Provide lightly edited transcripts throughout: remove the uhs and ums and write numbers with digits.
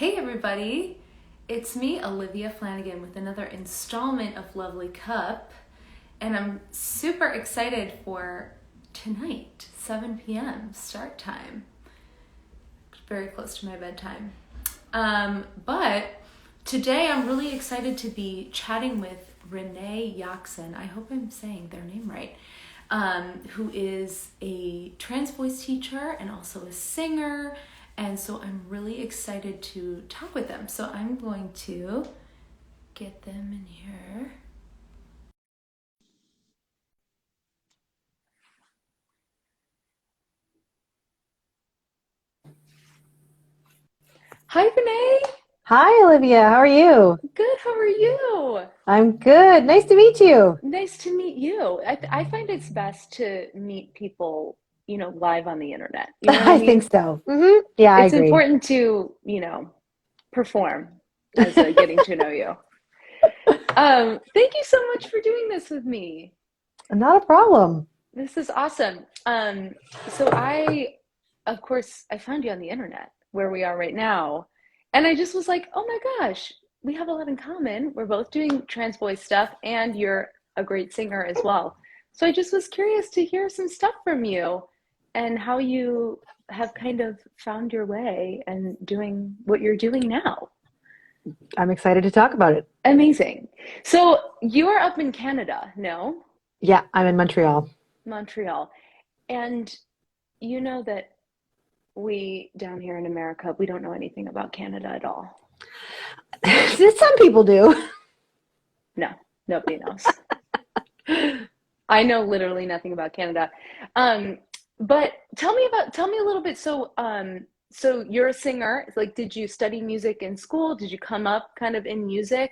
Hey everybody, it's me, Olivia Flanagan, with another installment of Lovely Cup, and I'm super excited for tonight, 7 p.m. start time. Very close to my bedtime. But today I'm really excited to be chatting with Renee Yoxon. I hope I'm saying their name right. Who is a trans voice teacher and also a singer. And so I'm really excited to talk with them. So I'm going to get them in here. Hi, Renee. Hi, Olivia. How are you? Good. How are you? I'm good. Nice to meet you. Nice to meet you. I find it's best to meet people, live on the internet. You know what I I think mean? so. Yeah, I It's agree. important to, perform as a getting to know you. Thank you so much for doing this with me. Not a problem. This is awesome. So of course, I found you on the internet where we are right now. And I just was like, oh my gosh, we have a lot in common. We're both doing trans voice stuff, and you're a great singer as well. So I just was curious to hear some stuff from you and how you have kind of found your way and doing what you're doing now. I'm excited to talk about it. Amazing. So you're up in Canada, no? Yeah, I'm in Montreal. Montreal. And you know that we down here in America, we don't know anything about Canada at all. Some people do. No, nobody knows. I know literally nothing about Canada. Um, but tell me a little bit. So you're a singer. Like, did you study music in school? Did you come up kind of in music?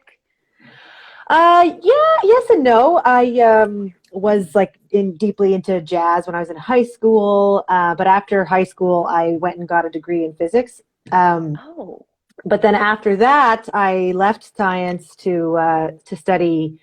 Yeah, yes and no. I was like in deeply into jazz when I was in high school, but after high school, I went and got a degree in physics. Um, Oh, but then after that, I left science to study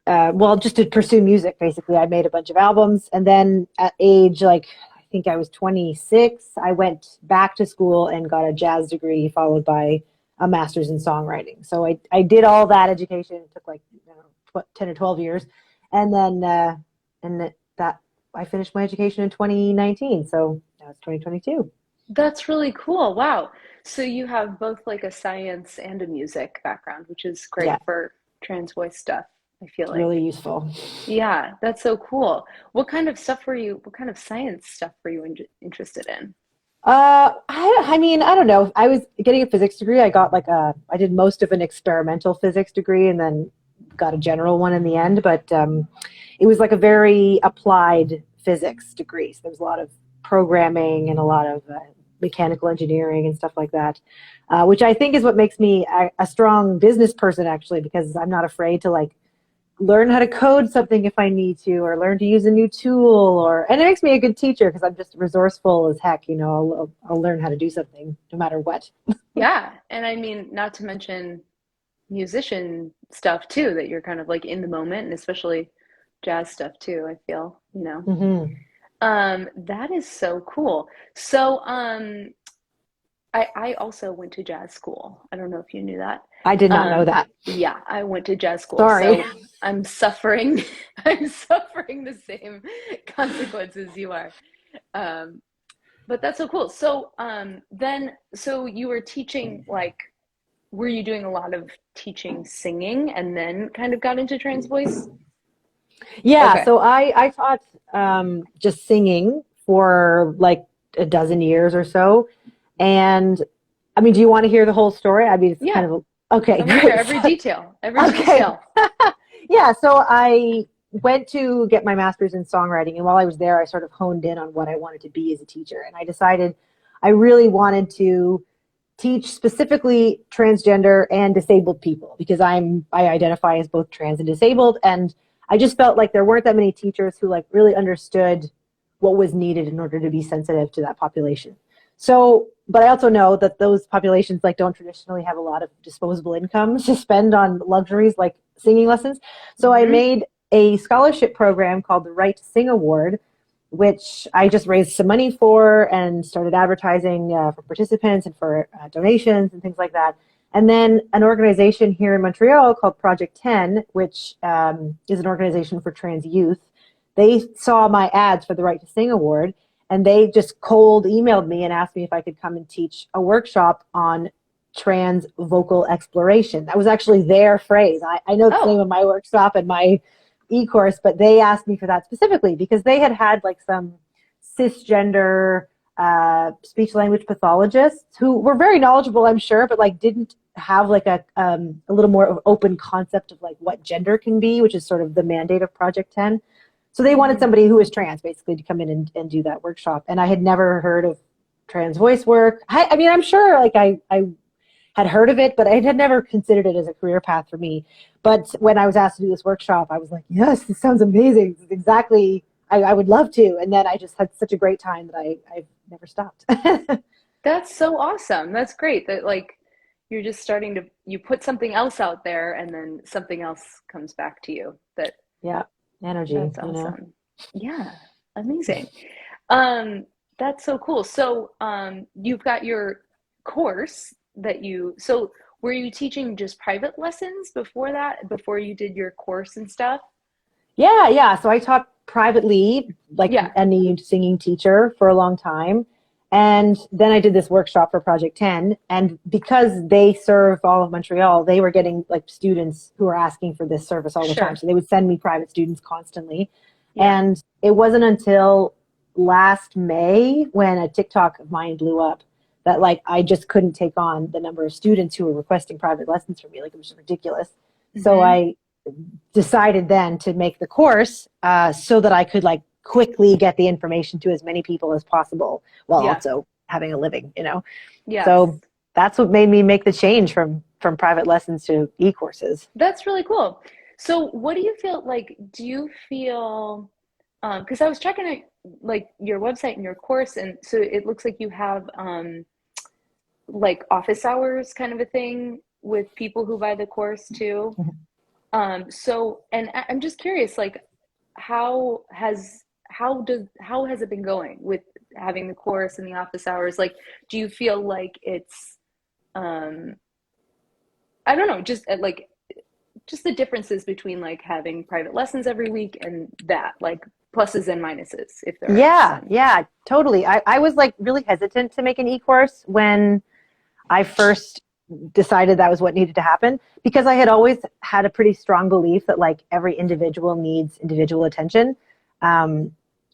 well, just to pursue music, basically. I made a bunch of albums. And then at age, like, I think I was 26, I went back to school and got a jazz degree, followed by a master's in songwriting. So I did all that education. It took like, I don't know, 10 or 12 years. And then, that I finished my education in 2019. So now it's 2022. that's really cool. Wow. So you have both like a science and a music background, which is great Yeah, for trans voice stuff, I feel it's really like. useful. Yeah, that's so cool. What kind of science stuff were you interested in? I mean, I don't know. I was getting a physics degree. I did most of an experimental physics degree and then got a general one in the end. But it was like a very applied physics degree. So there was a lot of programming and a lot of mechanical engineering and stuff like that, which I think is what makes me a strong business person, actually, because I'm not afraid to like learn how to code something if I need to, or learn to use a new tool, and it makes me a good teacher because I'm just resourceful as heck. I'll learn how to do something no matter what. Yeah, and I mean, not to mention musician stuff too, that you're kind of like in the moment, and especially jazz stuff too, I feel. Hmm. That is so cool. I also went to jazz school. I don't know if you knew that. I did not know Um, that. yeah, I went to jazz school, Sorry. so I'm suffering. I'm suffering the same consequences you are. Um, but that's so cool. So you were teaching, like, were you doing a lot of teaching singing and then kind of got into trans voice? Yeah, Okay. so I taught just singing for like a dozen years or so, and I mean, do you want to hear the whole story? I mean, it's kind Yeah, of okay, I want to hear great. every detail, every Okay. detail. Yeah, so I went to get my master's in songwriting, and while I was there, I sort of honed in on what I wanted to be as a teacher. And I decided I really wanted to teach specifically transgender and disabled people because I identify as both trans and disabled, and I just felt like there weren't that many teachers who like really understood what was needed in order to be sensitive to that population. So, but I also know that those populations like don't traditionally have a lot of disposable income to spend on luxuries like singing lessons. So I Hmm. made a scholarship program called the Right to Sing Award, which I just raised some money for and started advertising for participants and for donations and things like that. And then an organization here in Montreal called Project 10, which is an organization for trans youth, they saw my ads for the Right to Sing Award, and they just cold emailed me and asked me if I could come and teach a workshop on trans vocal exploration. That was actually their phrase. I know the name of my workshop and my e-course, but they asked me for that specifically because they had like some cisgender speech language pathologists who were very knowledgeable, I'm sure, but like didn't have like a little more of open concept of like what gender can be, which is sort of the mandate of Project 10. So they wanted somebody who was trans basically to come in and do that workshop. And I had never heard of trans voice work. I mean, I'm sure like I had heard of it, but I had never considered it as a career path for me. But when I was asked to do this workshop, I was like, yes, this sounds amazing. This is exactly, I would love to. And then I just had such a great time that I've never stopped. That's so awesome. That's great that like you're just starting to, you put something else out there and then something else comes back to you. Yeah, energy. That's you know? awesome. Yeah, amazing. That's so cool. So you've got your course so were you teaching just private lessons before that, before you did your course and stuff? Yeah. So I taught privately, like any singing teacher for a long time. And then I did this workshop for Project 10. And because they serve all of Montreal, they were getting like students who were asking for this service all the time. So they would send me private students constantly. Yeah. And it wasn't until last May when a TikTok of mine blew up that like I just couldn't take on the number of students who were requesting private lessons from me. Like it was ridiculous. Mm-hmm. So I decided then to make the course so that I could like quickly get the information to as many people as possible while also having a living, you know? Yeah. So that's what made me make the change from private lessons to e-courses. That's really cool. So what do you feel like, do you feel, because I was checking out like your website and your course, and so it looks like you have like office hours kind of a thing with people who buy the course too. Mm-hmm. So, and I'm just curious, like how has it been going with having the course and the office hours? Like, do you feel like it's, I don't know, just the differences between like having private lessons every week and that, like pluses and minuses, if there are some. Yeah, totally. I was like really hesitant to make an e-course when I first decided that was what needed to happen, because I had always had a pretty strong belief that like every individual needs individual attention. And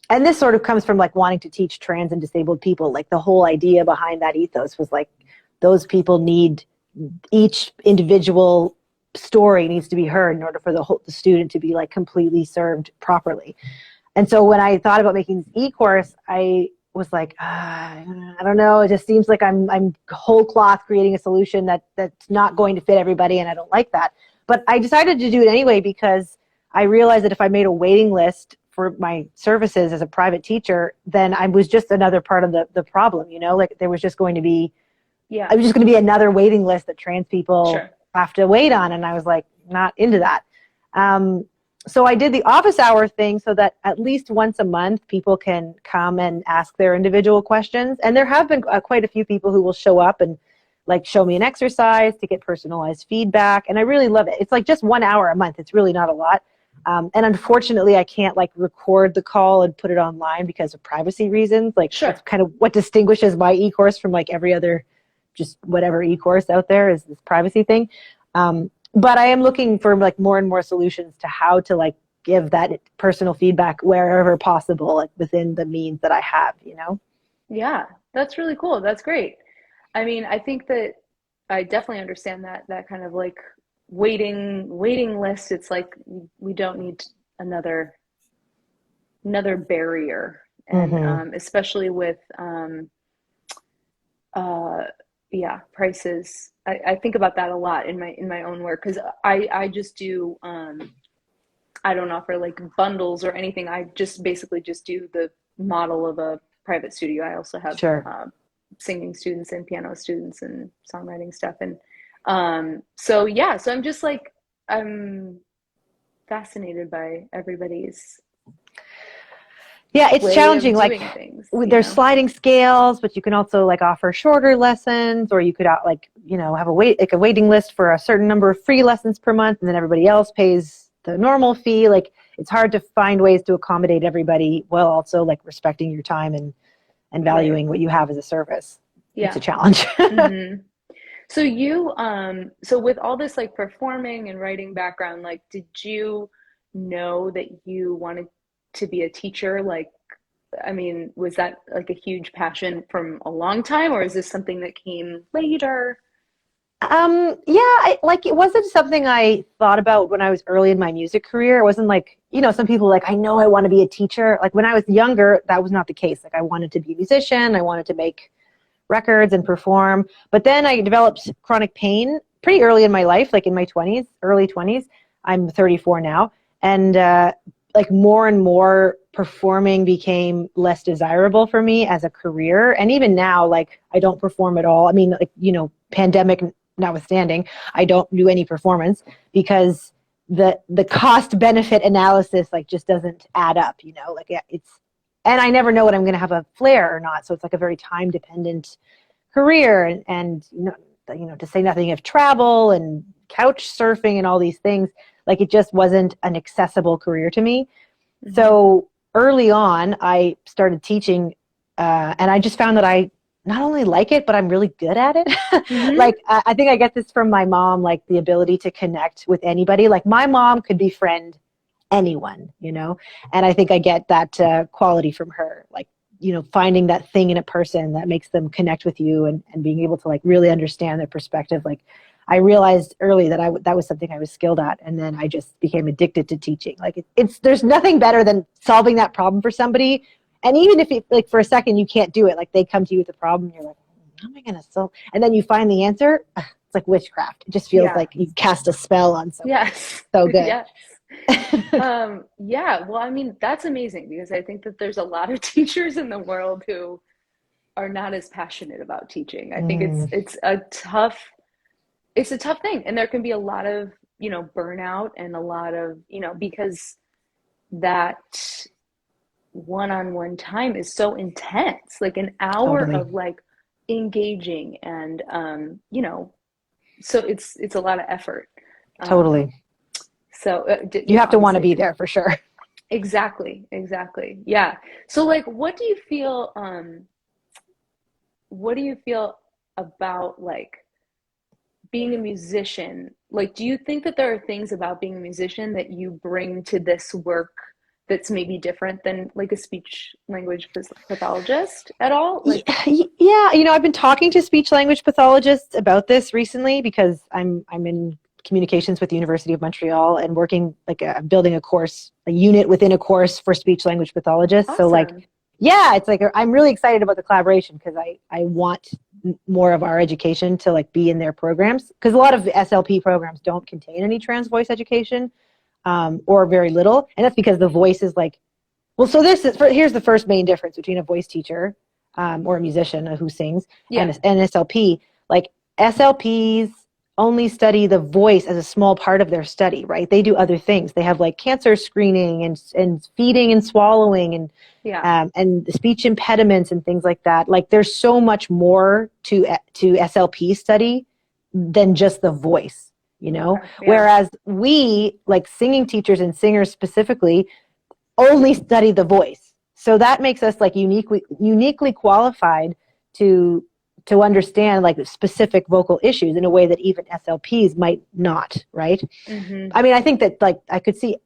this sort of comes from like wanting to teach trans and disabled people. Like the whole idea behind that ethos was like those people need, each individual story needs to be heard in order for the student to be like completely served properly. And so when I thought about making this e-course, I was like, I don't know. It just seems like I'm whole cloth creating a solution that's not going to fit everybody, and I don't like that. But I decided to do it anyway because I realized that if I made a waiting list for my services as a private teacher, then I was just another part of the problem, you know, like there was just going to be, I was just going to be another waiting list that trans people have to wait on. And I was like, not into that. So I did the office hour thing so that at least once a month people can come and ask their individual questions. And there have been quite a few people who will show up and like show me an exercise to get personalized feedback. And I really love it. It's like just 1 hour a month. It's really not a lot. And unfortunately, I can't like record the call and put it online because of privacy reasons. Like that's kind of what distinguishes my e-course from like every other, just whatever e-course out there, is this privacy thing. But I am looking for like more and more solutions to how to like give that personal feedback wherever possible, like within the means that I have, you know? Yeah, that's really cool. That's great. I mean, I think that I definitely understand that kind of like waiting list. It's like we don't need another barrier, and especially with prices. I think about that a lot in my own work, because I just do I don't offer like bundles or anything. I just basically just do the model of a private studio. I also have singing students and piano students and songwriting stuff, and so I'm just like, I'm fascinated by everybody's Yeah, it's way of challenging. Like doing things, there's sliding scales, but you can also like offer shorter lessons, or you could like have a waiting list for a certain number of free lessons per month, and then everybody else pays the normal fee. Like it's hard to find ways to accommodate everybody while also like respecting your time and Right. valuing what you have as a service. It's a Yeah. challenge. Hmm. So you, so with all this like performing and writing background, like, did you know that you wanted to be a teacher? Like, I mean, was that like a huge passion from a long time, or is this something that came later? Yeah, like it wasn't something I thought about when I was early in my music career. It wasn't like, some people like, I know I want to be a teacher. Like when I was younger, that was not the case. Like I wanted to be a musician. I wanted to make records and perform. But then I developed chronic pain pretty early in my life, like in my 20s, early 20s. I'm 34 now. And like more and more performing became less desirable for me as a career. And even now, like I don't perform at all. I mean, like, pandemic notwithstanding, I don't do any performance because the cost benefit analysis like just doesn't add up, like it's, and I never know when I'm going to have a flare or not. So it's like a very time dependent career, and to say nothing of travel and couch surfing and all these things, like it just wasn't an accessible career to me. Hmm. So early on, I started teaching, and I just found that I not only like it, but I'm really good at it. Hmm. Like, I think I get this from my mom, like the ability to connect with anybody. Like, my mom could befriend anyone, and I think I get that quality from her. Like, finding that thing in a person that makes them connect with you, and being able to like really understand their perspective. Like, I realized early that that was something I was skilled at, and then I just became addicted to teaching. Like it's there's nothing better than solving that problem for somebody, and even if it, like for a second you can't do it, like they come to you with a problem, and you're like, how am I gonna solve? And then you find the answer. It's like witchcraft. It just feels Yeah. like you cast a spell on somebody. Yes. So good. Yes. Yeah, well, I mean, that's amazing because I think that there's a lot of teachers in the world who are not as passionate about teaching. I think Mm, it's a tough thing, and there can be a lot of, burnout and a lot of, because that one-on-one time is so intense, like an hour totally, of like engaging and so it's a lot of effort. Um, totally. so You have to want to obviously be there for sure. exactly, exactly. Yeah. So like what do you feel about like being a musician? Like do you think that there are things about being a musician that you bring to this work that's maybe different than like a speech language pathologist at all? Like Yeah, I've been talking to speech language pathologists about this recently because I'm in communications with the University of Montreal and working like building a course, a unit within a course for speech language pathologists. So like, awesome. yeah, it's like I'm really excited about the collaboration because I want more of our education to like be in their programs because a lot of the SLP programs don't contain any trans voice education, or very little, and that's because the voice is like, well, so here's the first main difference between a voice teacher, or a musician who sings, Yeah. and an SLP. Like SLPs only study the voice as a small part of their study, right? They do other things. They have like cancer screening and feeding and swallowing Yeah. and speech impediments and things like that. Like there's so much more to SLP study than just the voice, Okay. Yeah. Whereas we, like singing teachers and singers specifically, only study the voice. So that makes us like uniquely qualified to understand like specific vocal issues in a way that even SLPs might not, right? Mm-hmm. I mean, I think that like I could see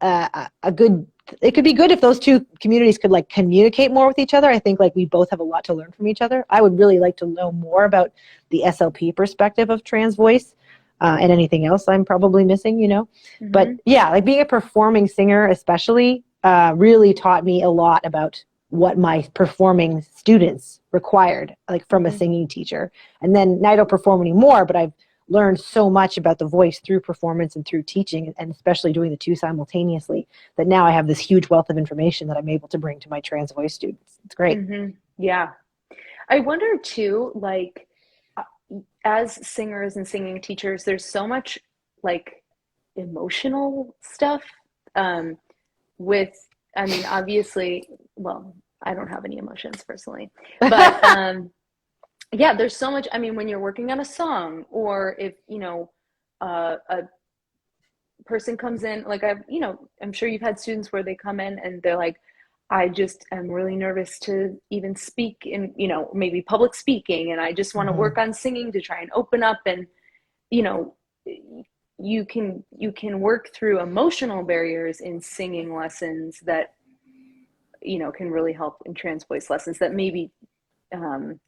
a good, it could be good if those two communities could like communicate more with each other. I think like we both have a lot to learn from each other. I would really like to know more about the SLP perspective of trans voice, and anything else I'm probably missing, But Mm-hmm. yeah, like being a performing singer, especially, really taught me a lot about what my performing students required, like from a Mm-hmm. singing teacher. And then now I don't perform anymore, but I've learned so much about the voice through performance and through teaching, and especially doing the two simultaneously, that now I have this huge wealth of information that I'm able to bring to my trans voice students. It's great. Mm-hmm. Yeah. I wonder too, like, uh, as singers and singing teachers, there's so much like emotional stuff, um, with I mean, obviously, well, I don't have any emotions personally, but yeah, there's so much. I mean, when you're working on a song, or if, a person comes in, like I'm sure you've had students where they come in and they're like, I just am really nervous to even speak in, maybe public speaking, and I just want to Mhm. work on singing to try and open up. And, you know, you can work through emotional barriers in singing lessons that, can really help in trans voice lessons that maybe um,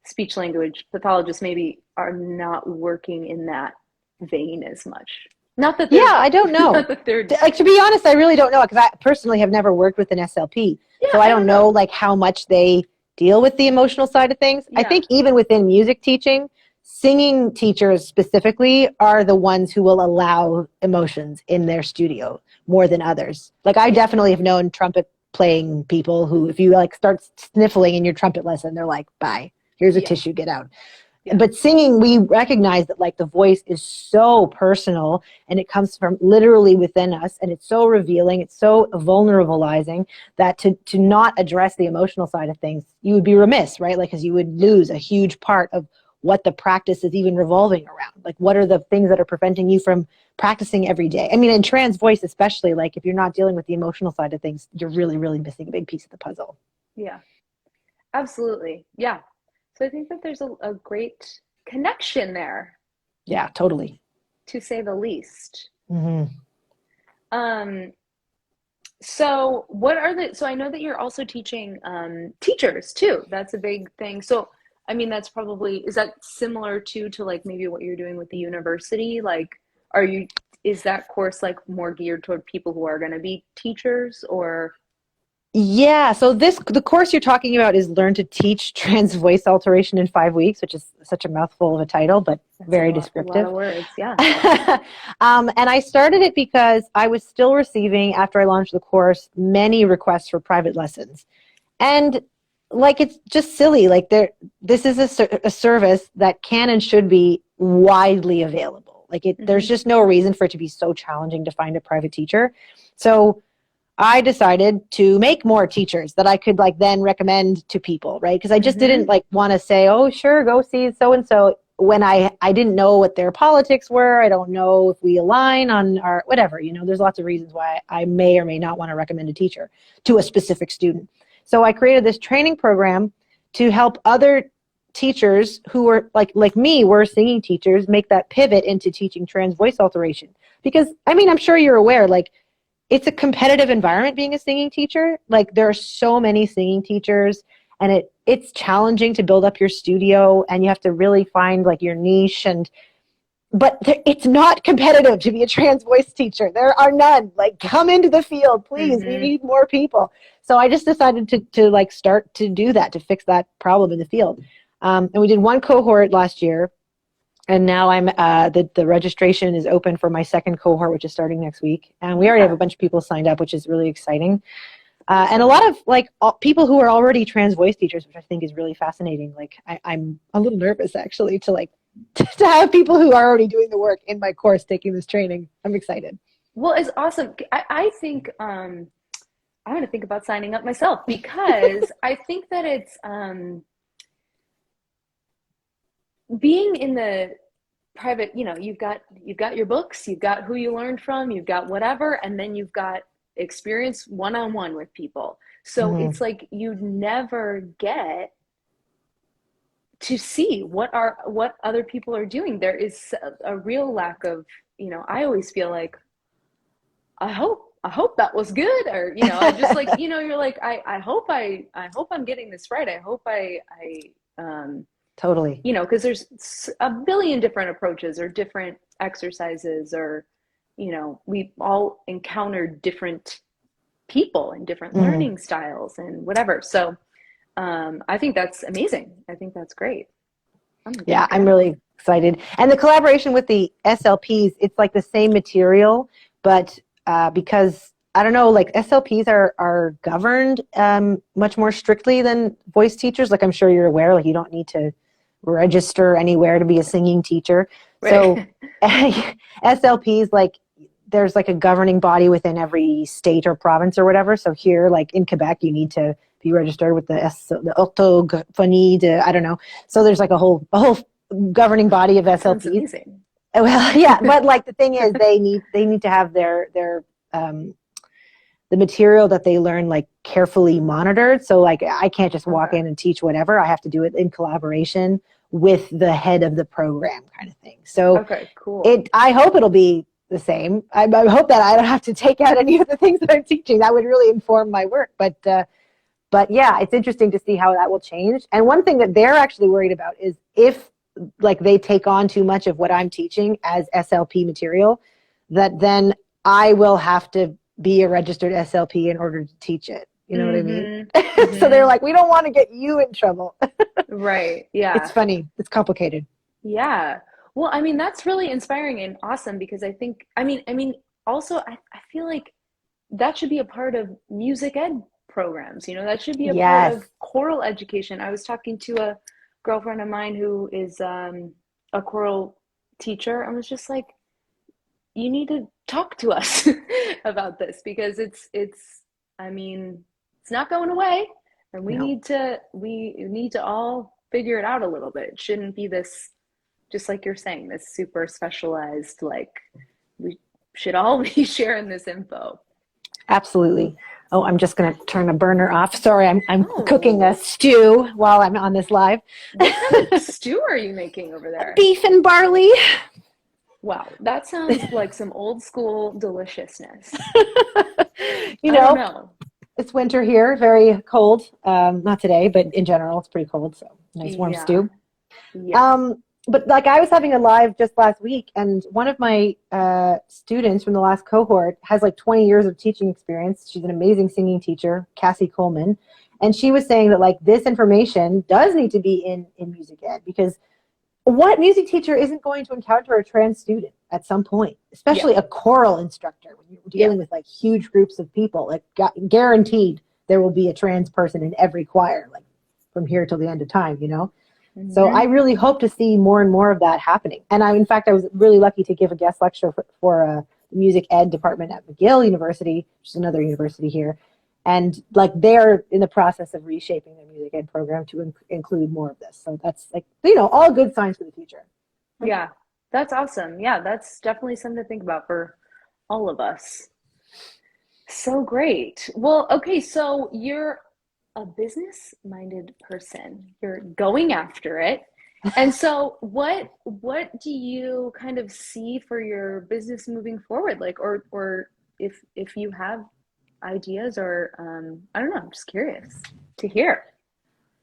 speech language pathologists maybe are not working in that vein as much. Not that Yeah, they're, I don't not know. that they're, Like, to be honest, I really don't know, because I personally have never worked with an SLP. yeah, So I I don't don't know know. like how much they deal with the emotional side of things. I Yeah, think even within music teaching, singing teachers specifically are the ones who will allow emotions in their studio more than others. Like, I yeah, definitely have known trumpet playing people who, if you like start sniffling in your trumpet lesson, they're like, bye, here's a yeah, tissue, get out. yeah, But singing, we recognize that like the voice is so personal, and it comes from literally within us, and it's so revealing, it's so vulnerabilizing, that to not address the emotional side of things, you would be remiss, right? Like, because you would yeah, lose a huge part of what the practice is even revolving around. Like, what are the things that are preventing you from practicing every day? I mean, in trans voice especially, like if you're not dealing with the emotional side of things, you're really, really missing a big piece of the puzzle. yeah. Absolutely. Yeah. So I think that there's a great connection there, Yeah, totally. to say the least. Mm-hmm. Um, so I know that you're also teaching teachers too. That's a big thing. So I mean, that's probably, is that similar to like maybe what you're doing with the university? Like, are you, is that course like more geared toward people who are going to be teachers, or? Yeah, so the course you're talking about is Learn to Teach Trans Voice Alteration in 5 weeks, which is such a mouthful of a title, but That's very a lot of descriptive. words. Yeah. And I started it because I was still receiving, after I launched the course, many requests for private lessons. And like, it's just silly. Like, this is a service that can and should be widely available. Like, there's Hmm. just no reason for it to be so challenging to find a private teacher. So I decided to make more teachers that I could like then recommend to people, right? Because I just didn't Hmm. like want to say, oh, sure, go see so and so, when I didn't know what their politics were. I don't know if we align on our whatever. There's lots of reasons why I may or may not want to recommend a teacher to a specific student. So I created this training program to help other teachers who were like me, were singing teachers, make that pivot into teaching trans voice alteration. Because I mean, I'm sure you're aware, like, it's a competitive environment being a singing teacher. Like, there are so many singing teachers, and it's challenging to build up your studio, and you have to really find like your niche. And but it's not competitive to be a trans voice teacher. There are none. Like, come into the field, please. We Hmm. need more people. So I just decided to like start to do that, to fix that problem in the field. And we did one cohort last year, and now I'm the registration is open for my second cohort, which is starting next week, and we already have a Yeah. bunch of people signed up, which is really exciting. And a Awesome. lot of like people who are already trans voice teachers, which I think is really fascinating. Like, I'm a little nervous actually to like to have people who are already doing the work in my course taking this training. I'm excited. Well, it's awesome. I think I'm going to think about signing up myself, because I think that it's being in the private, you've got your books, you've got who you learned from, you've got whatever, and then you've got experience one-on-one with people. So Mm-hmm. it's like you never get to see what other people are doing. There is a real lack of, I always feel like, I hope that was good, or I just like, you're like, I hope I'm getting this right. I hope um Totally. because there's a billion different approaches or different exercises, or we all encounter different people and different Mm-hmm. learning styles and whatever. So I think that's amazing. I think that's great. I'm gonna Yeah, check it I'm out. really excited. And the collaboration with the SLPs, it's like the same material, but because I don't know, like SLPs are governed much more strictly than voice teachers. Like, I'm sure you're aware, like, you don't need to register anywhere to be a singing teacher. So Right. SLPs, like, there's like a governing body within every state or province or whatever. So here, like in Quebec, you need to be registered with the orthophonie de, I don't know. So there's like a whole governing body of SLPs. Sounds amazing. Well, yeah, but like the thing is, they need to have their the material that they learn like carefully monitored. So like I can't just walk in and teach whatever. I have to do it in collaboration with the head of the program, kind of thing. So okay, cool. I hope it'll be the same. I hope that I don't have to take out any of the things that I'm teaching. That would really inform my work. But yeah, it's interesting to see how that will change. And one thing that they're actually worried about is if like they take on too much of what I'm teaching as SLP material, that then I will have to be a registered SLP in order to teach it. You know what I mean? Mm-hmm. So they're like, we don't want to get you in trouble. Right. Yeah. It's funny. It's complicated. Yeah. Well, I mean, that's really inspiring and awesome because I think, I mean, also I feel like that should be a part of music ed programs, you know, that should be a part of choral education. I was talking to a girlfriend of mine who is a choral teacher and was just like, you need to talk to us about this because it's I mean, it's not going away and we need to all figure it out a little bit. It shouldn't be this, just like you're saying, this super specialized, like we should all be sharing this info. Absolutely. Oh, I'm just going to turn the burner off. Sorry, I'm cooking a stew while I'm on this live. What kind of stew are you making over there? Beef and barley. Wow, that sounds like some old school deliciousness. I don't know. It's winter here, very cold. Not today, but in general, it's pretty cold. So nice warm stew. Yeah. But like I was having a live just last week, and one of my students from the last cohort has like 20 years of teaching experience. She's an amazing singing teacher, Cassie Coleman. And she was saying that like this information does need to be in music ed because what music teacher isn't going to encounter a trans student at some point, especially a choral instructor when you're dealing with like huge groups of people, like guaranteed there will be a trans person in every choir, like from here till the end of time, you know? Mm-hmm. So I really hope to see more and more of that happening. And in fact, I was really lucky to give a guest lecture for the music ed department at McGill University, which is another university here. And like they're in the process of reshaping their music ed program to include more of this. So that's like, you know, all good signs for the future. Yeah, that's awesome. Yeah, that's definitely something to think about for all of us. So great. Well, okay, so you're a business-minded person. You're going after it. And so what do you kind of see for your business moving forward? Like, or if you have ideas or I don't know, I'm just curious to hear.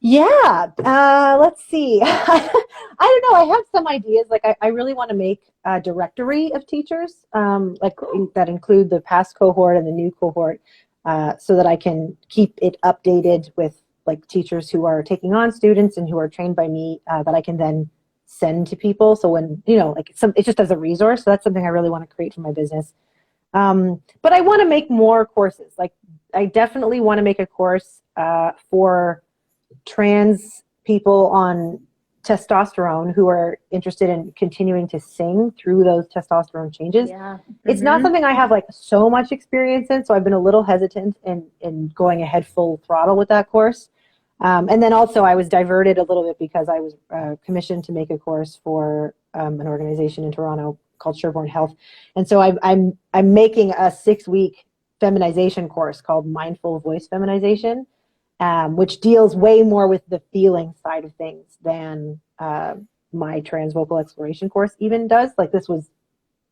Yeah, let's see. I don't know. I have some ideas. Like I really want to make a directory of teachers, that include the past cohort and the new cohort, so that I can keep it updated with like teachers who are taking on students and who are trained by me, that I can then send to people. So when, you know, like it's just as a resource. So that's something I really want to create for my business. But I want to make more courses. Like I definitely want to make a course for trans people on testosterone who are interested in continuing to sing through those testosterone changes. Yeah. Mm-hmm. It's not something I have like so much experience in, so I've been a little hesitant in going ahead full throttle with that course. And then also I was diverted a little bit because I was commissioned to make a course for an organization in Toronto called Sherborne Health. And so I'm making a 6-week feminization course called Mindful Voice Feminization, which deals way more with the feeling side of things than my trans vocal exploration course even does. Like this was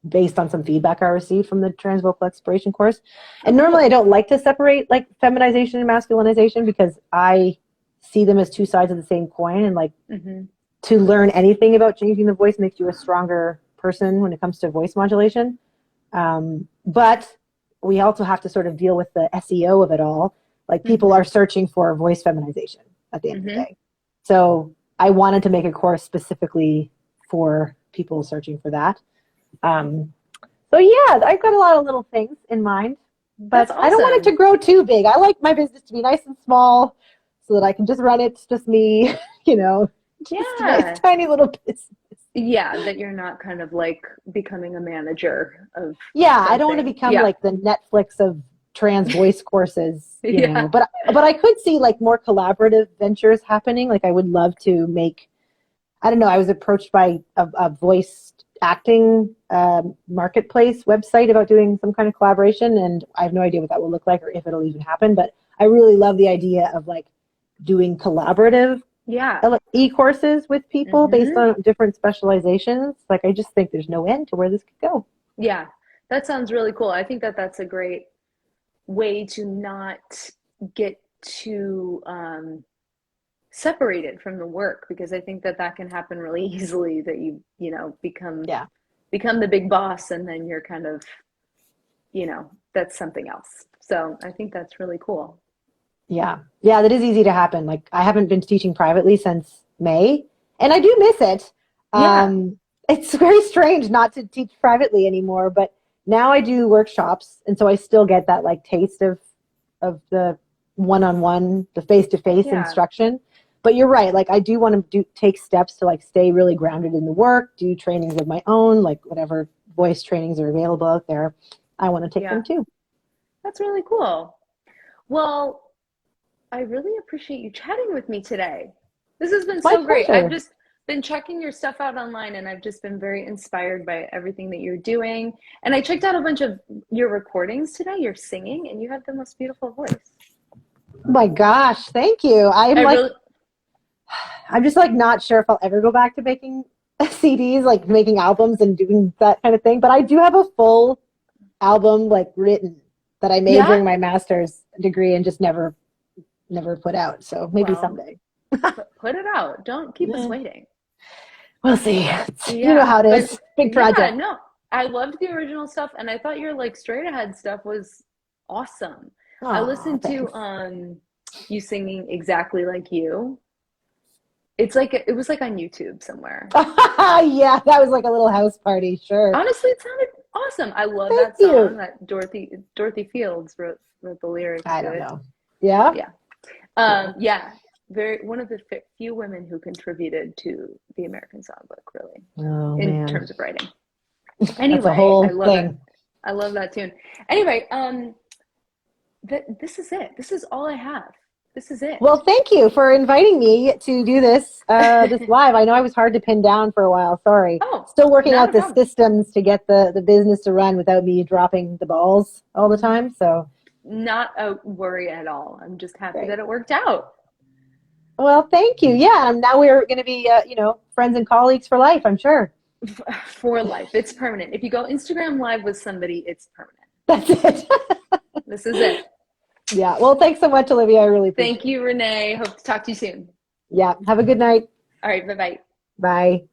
based on some feedback I received from the trans vocal exploration course. And normally I don't like to separate like feminization and masculinization because I see them as two sides of the same coin, and like to learn anything about changing the voice makes you a stronger person when it comes to voice modulation. But we also have to sort of deal with the SEO of it all. Like people are searching for voice feminization at the end of the day. So I wanted to make a course specifically for people searching for that. So yeah, I've got a lot of little things in mind, but awesome. I don't want it to grow too big. I like my business to be nice and small so that I can just run it. It's just me, you know, just a nice, tiny little business. Yeah, that you're not kind of like becoming a manager of Yeah, I don't want to something. become Yeah. like the Netflix of trans voice courses, you Yeah. know. But I could see like more collaborative ventures happening. Like I would love to make, I don't know, I was approached by a voice acting marketplace website about doing some kind of collaboration, and I have no idea what that will look like or if it'll even happen. But I really love the idea of like doing collaborative Yeah. e-courses with people based Hmm. on different specializations. Like I just think there's no end to where this could go. Yeah. That sounds really cool. I think that that's a great way to not get too separated from the work, because I think that that can happen really easily, that you know, Yeah. become the big boss, and then you're kind of, you know, that's something else. So I think that's really cool. Yeah. Yeah, that is easy to happen. Like I haven't been teaching privately since May, and I do miss it. Yeah. It's very strange not to teach privately anymore, but now I do workshops, and so I still get that like taste of the one-on-one, the face-to-face Yeah. instruction. But you're right. Like I do want to take steps to like stay really grounded in the work, do trainings of my own, like whatever voice trainings are available out there. I want to take Yeah. them too. That's really cool. Well, I really appreciate you chatting with me today. This has been My so great. I've pleasure. just been checking your stuff out online, and I've just been very inspired by everything that you're doing. And I checked out a bunch of your recordings today. You're singing, and you have the most beautiful voice. Oh my gosh, thank you. I really, I'm just like not sure if I'll ever go back to making CDs, like making albums and doing that kind of thing. But I do have a full album like written that I made yeah. during my master's degree and just never put out. So maybe Well, someday. put it out. Don't keep us Yeah, waiting. we'll see. You know Yeah, how it but is. Big yeah, project. no, I loved the original stuff, and I thought your like straight ahead stuff was awesome. I Oh, listened to thanks. you singing exactly like you. It's like it was like on YouTube somewhere. Yeah, that was like a little house party, sure. Honestly, it sounded awesome. I love Thank that song you. that Dorothy Fields wrote the lyrics I to don't it. know. Yeah, Yeah. cool. Yeah, very one of the few women who contributed to the American Songbook, really, Oh in man, terms of writing. that's a Anyway, I whole love it. thing. I love that tune. Anyway, this is it. This is all I have. This is it. Well, thank you for inviting me to do this live. I know I was hard to pin down for a while. Sorry. Oh, Still working not a out the problem. systems to get the business to run without me dropping the balls all the time. So Not a worry at all. I'm just happy great. that it worked out. Well, thank you. Yeah, and now we're going to be, friends and colleagues for life, I'm sure. For life. It's permanent. If you go Instagram live with somebody, it's permanent. That's it. This is it. Yeah. Well, thanks so much, Olivia. I really appreciate Thank it. you, Renee. Hope to talk to you soon. Yeah. Have a good night. All right. Bye bye. Bye.